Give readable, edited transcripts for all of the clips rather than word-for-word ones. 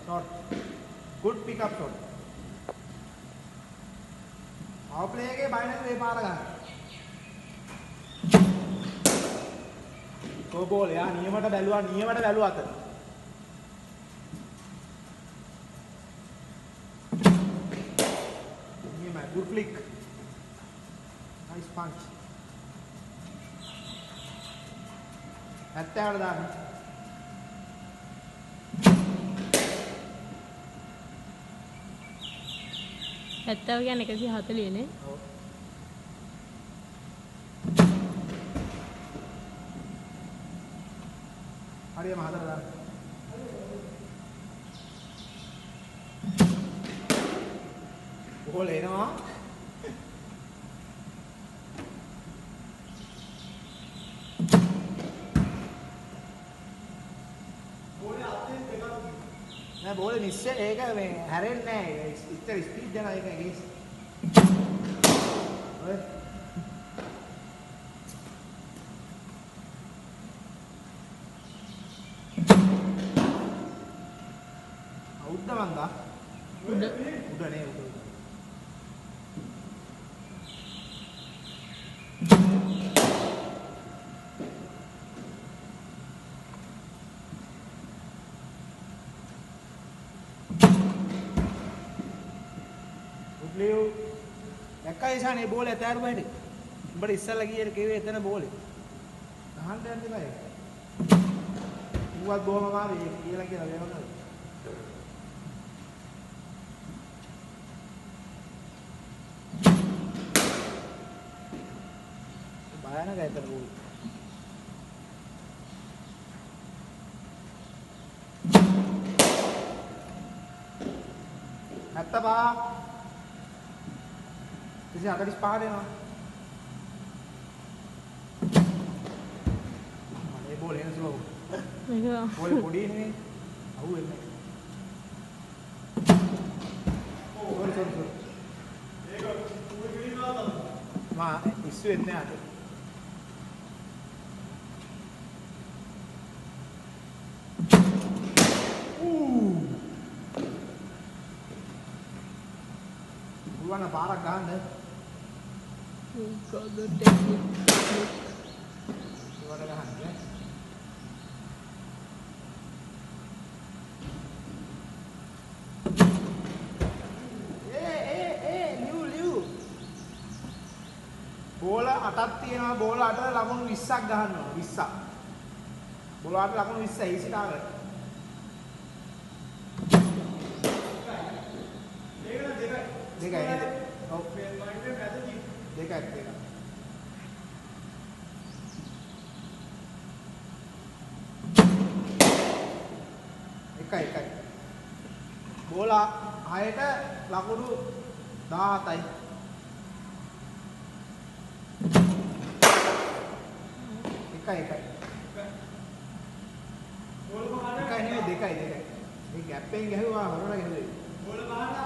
Shot. Good pick up shot. Power play එකේ බය නැතුව ඒ පාර ගන්න. Go ball. යා නියමට බැලුවා අත. නියමයි. Good flick. Nice punch. 70ට දාන්න. ඇත්තව කියන්නේ 140 නේ. ඔව්. හරියම හදලා දාන්න. බෝල් එනවා. නෑ බෝලේ නිශ්චය ඒක මේ හැරෙන්නේ නෑ. ඉතින් ස්පීඩ් දෙනවා ඒක ගේස්. ඔය උඩ වන්දා. උඩ නේ උඩ. Liu, දැක්කා ඉසානේ බෝලේ ඇතෑරු බහිට. උඹට ඉස්සල්ලා ගියේ කිව්වේ එතන බෝලේ. අහන්න යන්න බෑ. ඌවත් බොහොම මාවේ කියලා වෙනවද? බයනක ඇතර බෝලේ. නැත්තබා 45 දෙනවා. මේ බෝලේ එන ස්ලෝ. මේක බෝලේ පොඩි නේ. අහුවෙන්නේ. සෝරි. ඒක උඹ කිලිනාද? මා ඉස්සු වෙන්නේ නැහැ. ගුවන පාරක් ගහන්න. got the technique. What are the Liu. බෝල 8ක් තියෙනවා. බෝල 8 ලකුණු 20ක් ගහනවා. 20ක්. බෝල 8 ලකුණු 20 easy target. දෙකයි. ඔව්. දෙකයි. එකයි. බෝල 6ට ලකුණු 17යි. එකයි. බෝල 5ට නෙවෙයි දෙකයි. මේ ગેප් එකෙන් ගැහුවා හොරන ගැහුවේ. බෝල 5ට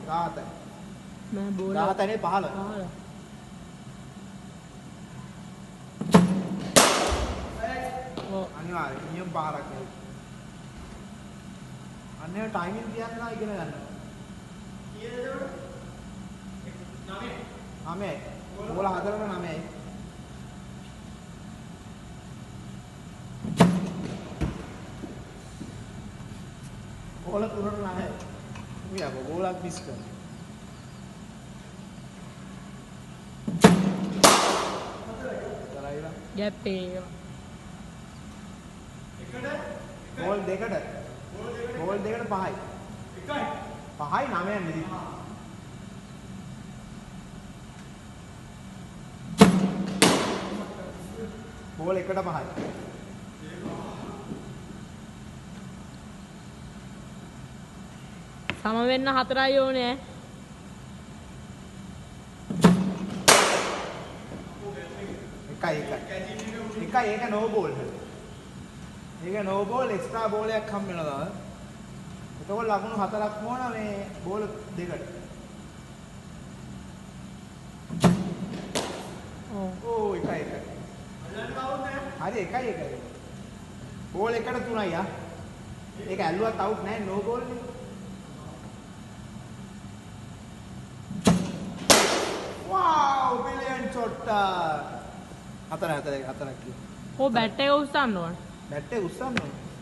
17යි. මම බෝල 17 නේ 15. ඔව් අනිවාර්යයෙන් නියම පාරක් නේ. අන්නේ ටයිමින් තියන්න නම් ඉගෙන ගන්න. කීයද ඒකට? 9යි. බෝල 4ට 9යි. බෝල 3ට 9යි. මියා බෝලක් මිස් කරනවා. gap එක. බෝල් දෙකට 5යි. 5යි 9යි නෙදී. බෝල් එකට 5යි. සම වෙන්න 4යි ඕනේ. එකයි ඒක නෝ බෝල්. ඒක නෝ බෝල් එක්ස්ට්‍රා බෝලයක් හම් වෙනවා. එතකොට ලකුණු 4ක් ඕන මේ බෝල් දෙකට. ඕ එකයි. හරි එකයි. බෝල් එකට 3යි ආ. ඒක ඇල්ලුවත් අවුට් නෑ නෝ බෝල් නේ. Wow, brilliant shot. හතරක් කිව්වා. ඕ බැට් එක උස්සන්න ඕන. බැට් එක උස්සන්න ඕනේ.